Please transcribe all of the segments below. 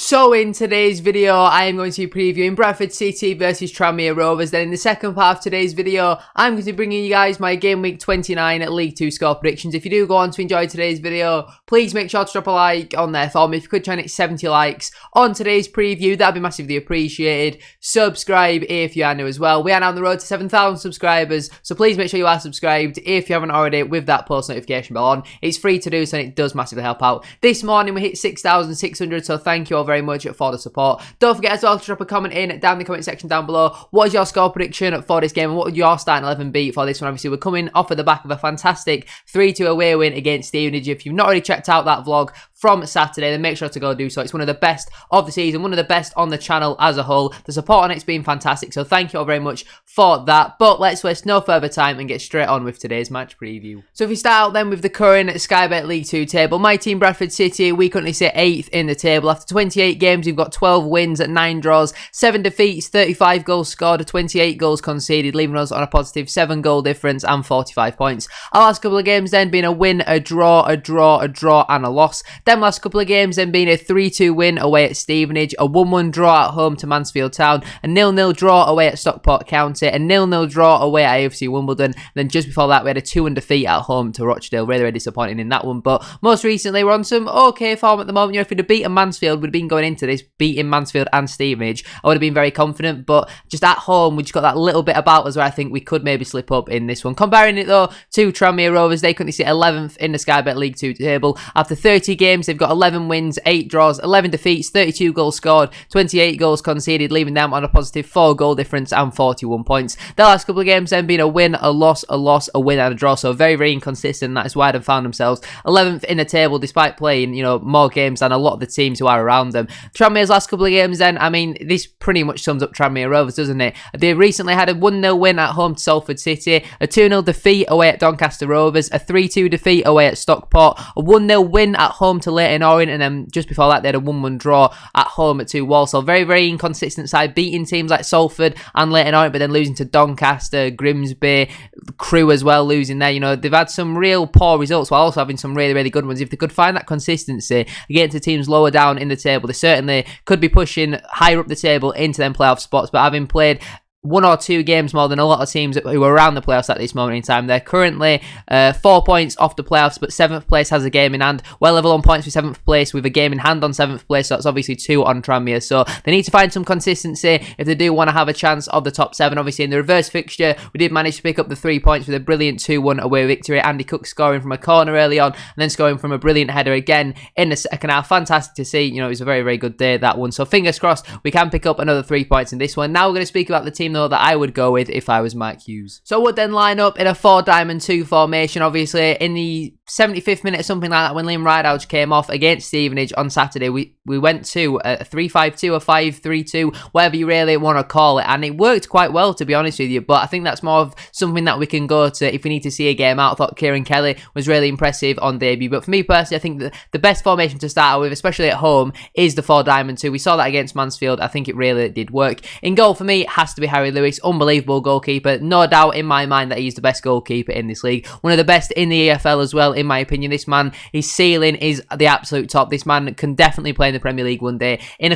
So in today's video, I am going to be previewing Bradford City versus Tranmere Rovers. Then in the second part of today's video, I'm going to be bringing you guys my game week 29 League 2 score predictions. If you do go on to enjoy today's video, please make sure to drop a like on there for me. If you could try and hit 70 likes on today's preview, that'd be massively appreciated. Subscribe if you are new as well. We are now on the road to 7,000 subscribers, so please make sure you are subscribed if you haven't already with that post notification bell on. It's free to do so and it does massively help out. This morning we hit 6,600, so thank you all very much for the support. Don't forget as well to drop a comment down in the comment section down below. What is your score prediction for this game and what would your starting 11 be for this one? Obviously, we're coming off of the back of a fantastic 3-2 away win against Stevenage. If you've not already checked out that vlog from Saturday, then make sure to go do so. It's one of the best of the season, one of the best on the channel as a whole. The support on it's been fantastic, so thank you all very much for that. But let's waste no further time and get straight on with today's match preview. So if we start out then with the current Sky Bet League 2 table, my team Bradford City, we currently sit 8th in the table. After 28 games, we've got 12 wins at 9 draws, 7 defeats, 35 goals scored, 28 goals conceded, leaving us on a positive 7 goal difference and 45 points. Our last couple of games then being a win, a draw, and a loss. Then last couple of games then being a 3-2 win away at Stevenage, a 1-1 draw at home to Mansfield Town, a 0-0 draw away at Stockport County, a 0-0 draw away at AFC Wimbledon. And then just before that we had a 2-1 defeat at home to Rochdale. Really disappointing in that one, but most recently we're on some okay form at the moment. You know, if we'd have beaten Mansfield, we'd have been going into this beating Mansfield and Stevenage, I would have been very confident, but just at home we just got that little bit about us where I think we could maybe slip up in this one. Comparing it though to Tranmere Rovers, they currently sit 11th in the Sky Bet League 2 table. After 30 games they've got 11 wins, 8 draws, 11 defeats, 32 goals scored, 28 goals conceded, leaving them on a positive 4 goal difference and 41 points. The last couple of games then being a win, a loss, a win and a draw, so very inconsistent. That is why they've found themselves 11th in the table despite playing, you know, more games than a lot of the teams who are around them. Tranmere's last couple of games then, I mean, this pretty much sums up Tranmere Rovers, doesn't it? They recently had a 1-0 win at home to Salford City, a 2-0 defeat away at Doncaster Rovers, a 3-2 defeat away at Stockport, a 1-0 win at home to Leyton Orient, and then just before that they had a 1-1 draw at home at 2 Walsall. Very inconsistent side, beating teams like Salford and Leyton Orient, but then losing to Doncaster, Grimsby, Crewe as well, losing there. You know, they've had some real poor results while also having some really good ones. If they could find that consistency against the teams lower down in the table, they certainly could be pushing higher up the table into them playoff spots. But having played 1 or 2 games more than a lot of teams who are around the playoffs at this moment in time, they're currently 4 points off the playoffs, but 7th place has a game in hand. Well level on points with 7th place with a game in hand on 7th place, so that's obviously 2 on Tranmere. So they need to find some consistency if they do want to have a chance of the top 7. Obviously in the reverse fixture, we did manage to pick up the 3 points with a brilliant 2-1 away victory. Andy Cook scoring from a corner early on and then scoring from a brilliant header again in the second half. Fantastic to see. You know, it was a very good day, that one. So fingers crossed we can pick up another 3 points in this one. Now we're going to speak about the team though that I would go with if I was Mark Hughes. So I would then line up in a 4-diamond-2 formation. Obviously in the 75th minute or something like that, when Liam Rideout came off against Stevenage on Saturday, we went to a 3-5-2, a 5-3-2, whatever you really want to call it, and it worked quite well, to be honest with you. But I think that's more of something that we can go to if we need to see a game out. I thought Kieran Kelly was really impressive on debut, but for me personally, I think the best formation to start with, especially at home, is the 4-diamond-2. We saw that against Mansfield. I think it really did work. In goal for me, it has to be Harry Lewis. Unbelievable goalkeeper. No doubt in my mind that he's the best goalkeeper in this league. One of the best in the EFL as well, in my opinion. This man, his ceiling is the absolute top. This man can definitely play in the Premier League one day. In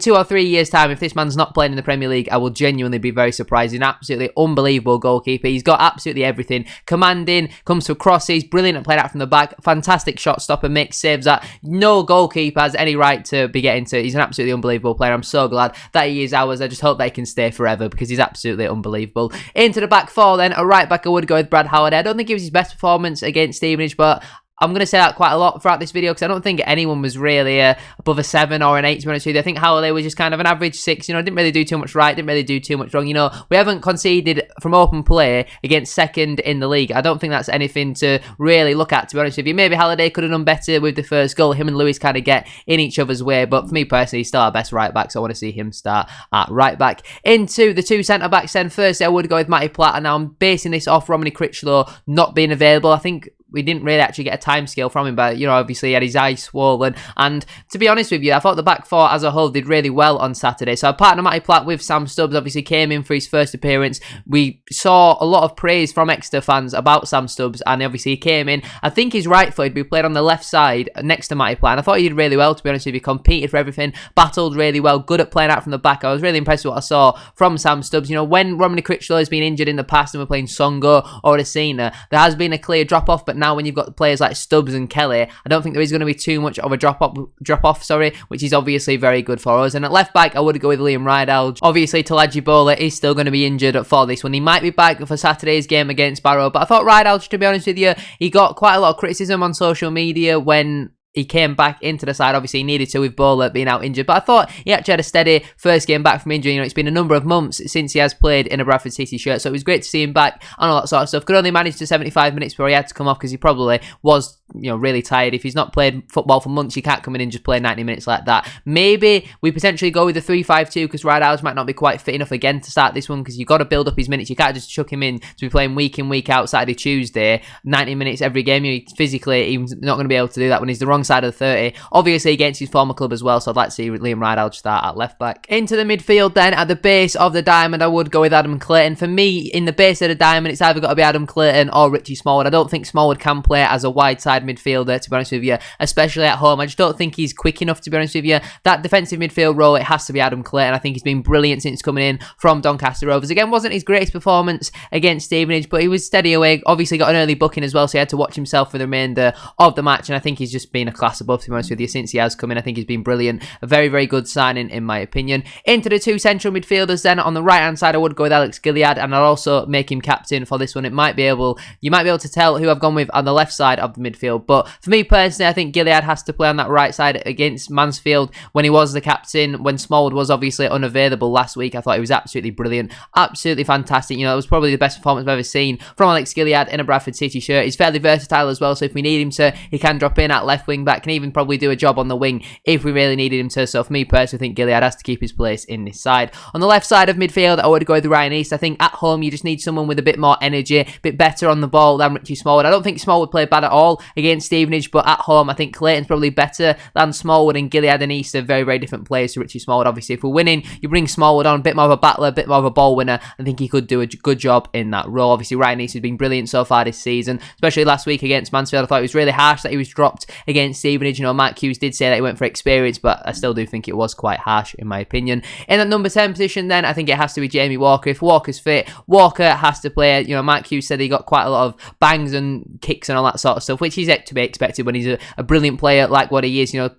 2 or 3 years time, if this man's not playing in the Premier League, I will genuinely be very surprised. He's an absolutely unbelievable goalkeeper. He's got absolutely everything. Commanding, comes for crosses, brilliant at playing out from the back, fantastic shot stopper, makes saves that no goalkeeper has any right to be getting to. He's an absolutely unbelievable player. I'm so glad that he is ours. I just hope that he can stay forever because he's absolutely unbelievable. Into the back 4 then, a right back I would go with Brad Howard. I don't think it was his best performance against Stevenage, but I'm going to say that quite a lot throughout this video because I don't think anyone was really above a 7 or an 8, to be honest with you. I think Howley was just kind of an average 6, you know, didn't really do too much right, didn't really do too much wrong. You know, we haven't conceded from open play against second in the league. I don't think that's anything to really look at, to be honest with you. Maybe Halliday could have done better with the first goal. Him and Lewis kind of get in each other's way, but for me personally, he's still our best right back, so I want to see him start at right back. Into the 2 centre backs then, firstly I would go with Matty Platt, and now I'm basing this off Romany Critchlow not being available. I think we didn't really actually get a time scale from him, but, you know, obviously he had his eyes swollen. And to be honest with you, I thought the back four as a whole did really well on Saturday. So I partnered Matty Platt with Sam Stubbs, obviously came in for his first appearance. We saw a lot of praise from Exeter fans about Sam Stubbs, and obviously he came in. I think he's right footed, but he played on the left side next to Matty Platt, and I thought he did really well, to be honest with you. He competed for everything, battled really well, good at playing out from the back. I was really impressed with what I saw from Sam Stubbs. You know, when Romany Critchlow has been injured in the past and we're playing Songo or Adesina, there has been a clear drop-off, but now when you've got players like Stubbs and Kelly, I don't think there is going to be too much of a drop-off, which is obviously very good for us. And at left back, I would go with Liam Ridehalgh. Obviously, Talaji Bola is still going to be injured for this one. He might be back for Saturday's game against Barrow, but I thought Ridehalgh, to be honest with you, he got quite a lot of criticism on social media when he came back into the side. Obviously, he needed to with Bowler being out injured. But I thought he actually had a steady first game back from injury. You know, it's been a number of months since he has played in a Bradford City shirt. So it was great to see him back and all that sort of stuff. Could only manage to 75 minutes before he had to come off because he probably was, you know, really tired. If he's not played football for months, you can't come in and just play 90 minutes like that. Maybe we potentially go with the 3-5-2 because Ridehalgh might not be quite fit enough again to start this one because you've got to build up his minutes. You can't just chuck him in to be playing week in, week out, Saturday, Tuesday, 90 minutes every game. You know, physically, he's not going to be able to do that when he's the wrong side of the 30. Obviously against his former club as well, so I'd like to see Liam Ridehalgh start at left back. Into the midfield then, at the base of the diamond, I would go with Adam Clayton. For me, in the base of the diamond, it's either got to be Adam Clayton or Richie Smallwood. I don't think Smallwood can play as a wide side midfielder, to be honest with you, especially at home. I just don't think he's quick enough, to be honest with you. That defensive midfield role, it has to be Adam Clayton. I think he's been brilliant since coming in from Doncaster Rovers. Again, wasn't his greatest performance against Stevenage, but he was steady away. Obviously got an early booking as well, so he had to watch himself for the remainder of the match, and I think he's just been a class above, to be honest with you, since he has come in. I think he's been brilliant. A very, very good signing, in my opinion. Into the two central midfielders then. On the right-hand side, I would go with Alex Gilead, and I'll also make him captain for this one. You might be able to tell who I've gone with on the left side of the midfield. But for me personally, I think Gilead has to play on that right side against Mansfield when he was the captain, when Smallwood was obviously unavailable last week. I thought he was absolutely brilliant. Absolutely fantastic. You know, it was probably the best performance I've ever seen from Alex Gilead in a Bradford City shirt. He's fairly versatile as well, so if we need him to, he can drop in at left wing back, can even probably do a job on the wing if we really needed him to. So for me personally, I think Gilead has to keep his place in this side. On the left side of midfield, I would go with Ryan East. I think at home you just need someone with a bit more energy, a bit better on the ball than Richie Smallwood. I don't think Smallwood played bad at all against Stevenage, but at home I think Clayton's probably better than Smallwood, and Gilead and East are very, very different players to Richie Smallwood. Obviously, if we're winning, you bring Smallwood on, a bit more of a battler, a bit more of a ball winner. I think he could do a good job in that role. Obviously, Ryan East has been brilliant so far this season, especially last week against Mansfield. I thought it was really harsh that he was dropped against Stevenage. You know, Matt Hughes did say that he went for experience, but I still do think it was quite harsh, in my opinion. In that number 10 position then, I think it has to be Jamie Walker. If Walker's fit, Walker has to play. You know, Matt Hughes said he got quite a lot of bangs and kicks and all that sort of stuff, which is to be expected when he's a brilliant player like what he is. You know,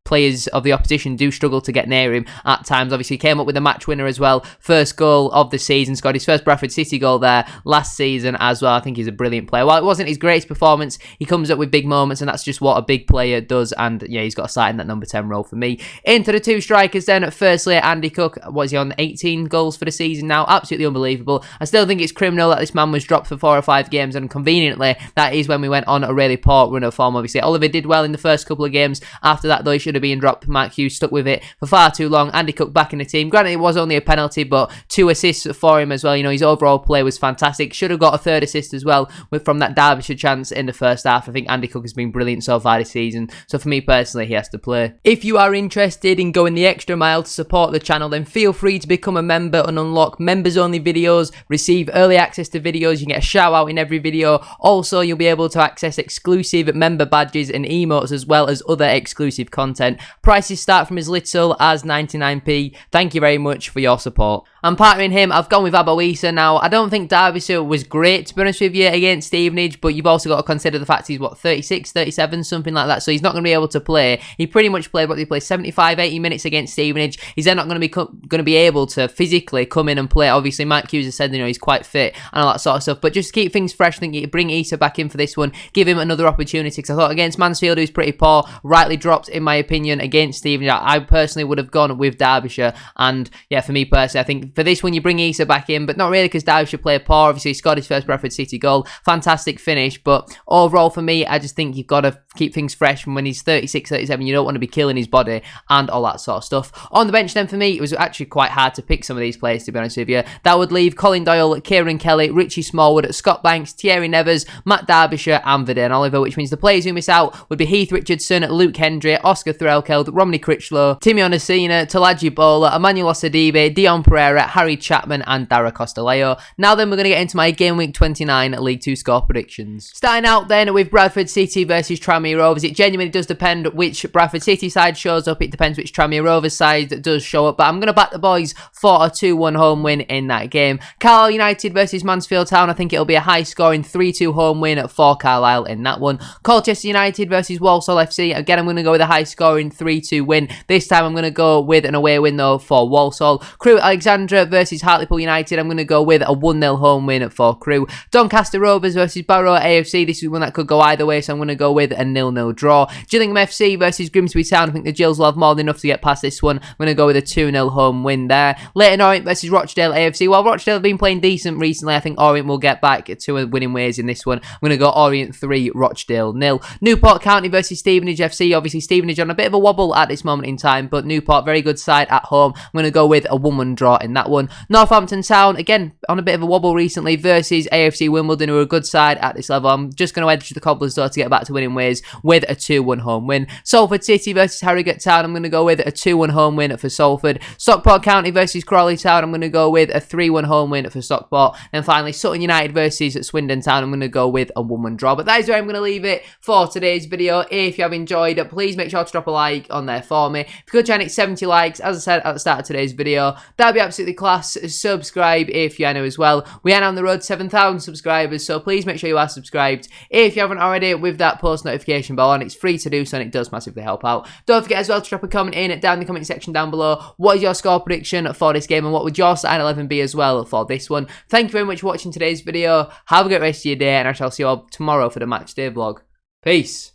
players of the opposition do struggle to get near him at times. Obviously, he came up with a match winner as well. First goal of the season. Scored his first Bradford City goal there last season as well. I think he's a brilliant player. While it wasn't his greatest performance, he comes up with big moments, and that's just what a big player does. And yeah, he's got a start in that number 10 role for me. Into the two strikers then. Firstly, Andy Cook. What is he on? 18 goals for the season now. Absolutely unbelievable. I still think it's criminal that this man was dropped for 4 or 5 games, and conveniently, that is when we went on a really poor run of form. Obviously, Oliver did well in the first couple of games. After that, though, he should have been dropped. Mark Hughes stuck with it for far too long. Andy Cook back in the team. Granted, it was only a penalty, but 2 assists for him as well. You know, his overall play was fantastic. Should have got a 3rd assist as well from that Derbyshire chance in the first half. I think Andy Cook has been brilliant so far this season. So for me personally, he has to play. If you are interested in going the extra mile to support the channel, then feel free to become a member and unlock members-only videos, receive early access to videos. You can get a shout-out in every video. Also, you'll be able to access exclusive member badges and emotes as well as other exclusive content. Prices start from as little as 99p. Thank you very much for your support. I'm partnering him. I've gone with Aboisa now. I don't think Derbyshire was great, to be honest with you, against Stevenage, but you've also got to consider the fact he's, 36, 37, something like that, so he's not going to be able to play. He pretty much played, 75, 80 minutes against Stevenage. He's then not going to be able to physically come in and play. Obviously, Mike Hughes has said, you know, he's quite fit and all that sort of stuff, but just to keep things fresh, I think you bring Issa back in for this one, give him another opportunity, because I thought against Mansfield, who's pretty poor, rightly dropped, in my opinion, against Stevenage. I personally would have gone with Derbyshire, and yeah, for me personally, I think for this one, you bring Issa back in, but not really, because Derbyshire play poor. Obviously, he scored his first Bradford City goal. Fantastic finish, but overall for me, I just think you've got to keep things fresh. And when he's 36, 37, you don't want to be killing his body and all that sort of stuff. On the bench then for me, it was actually quite hard to pick some of these players, to be honest with you. That would leave Colin Doyle, Kieran Kelly, Richie Smallwood, Scott Banks, Thierry Nevers, Matt Derbyshire and Verdane Oliver, which means the players who miss out would be Heath Richardson, Luke Hendry, Oscar Threlkeld, Romney Critchlow, Timmy Onasina, Talaji Bola, Emmanuel Osadibe, Dion Pereira, Harry Chapman and Dara Costaleo. Now then, we're going to get into my Game Week 29 League 2 score predictions. Starting out then with Bradford City versus Tranmere Rovers. It genuinely does depend which Bradford City side shows up. It depends which Tranmere Rovers side does show up. But I'm going to back the boys for a 2-1 home win in that game. Carlisle United versus Mansfield Town. I think it'll be a high-scoring 3-2 home win for Carlisle in that one. Colchester United versus Walsall FC. Again, I'm going to go with a high-scoring 3-2 win. This time, I'm going to go with an away win, though, for Walsall. Crewe Alexandra versus Hartlepool United. I'm going to go with a 1-0 home win for Crewe. Doncaster Rovers versus Barrow AFC. This is one that could go either way, so I'm going to go with a 0-0 draw. Gillingham FC versus Grimsby Town. I think the Gills will have more than enough to get past this one. I'm going to go with a 2-0 home win there. Leyton Orient versus Rochdale AFC. While Rochdale have been playing decent recently, I think Orient will get back to winning ways in this one. I'm going to go Orient 3, Rochdale 0. Newport County versus Stevenage FC. Obviously, Stevenage on a bit of a wobble at this moment in time, but Newport, very good side at home. I'm going to go with a 1-1 draw in that one. Northampton Town, again, on a bit of a wobble recently, versus AFC Wimbledon, who are a good side at this level. I'm just going to edge the Cobblers, though, to get back to winning ways with a 2-1 home win. Salford City versus Harrogate Town. I'm going to go with a 2-1 home win for Salford. Stockport County versus Crawley Town. I'm going to go with a 3-1 home win for Stockport. And finally, Sutton United versus Swindon Town. I'm going to go with a 1-1 draw. But that is where I'm going to leave it for today's video. If you have enjoyed it, please make sure to drop a like on there for me. If you could try and hit 70 likes, as I said at the start of today's video, that'd be absolutely class. Subscribe if you are new as well. We are now on the road to 7,000 subscribers, so please make sure you are subscribed if you haven't already, with that post notification bell on. It's free to do so and it does massively help out. Don't forget as well to drop a comment down in the comment section down below. What is your score prediction for this game and what would your starting 11 be as well for this one? Thank you very much for watching today's video. Have a great rest of your day and I shall see you all tomorrow for the match day vlog. Peace.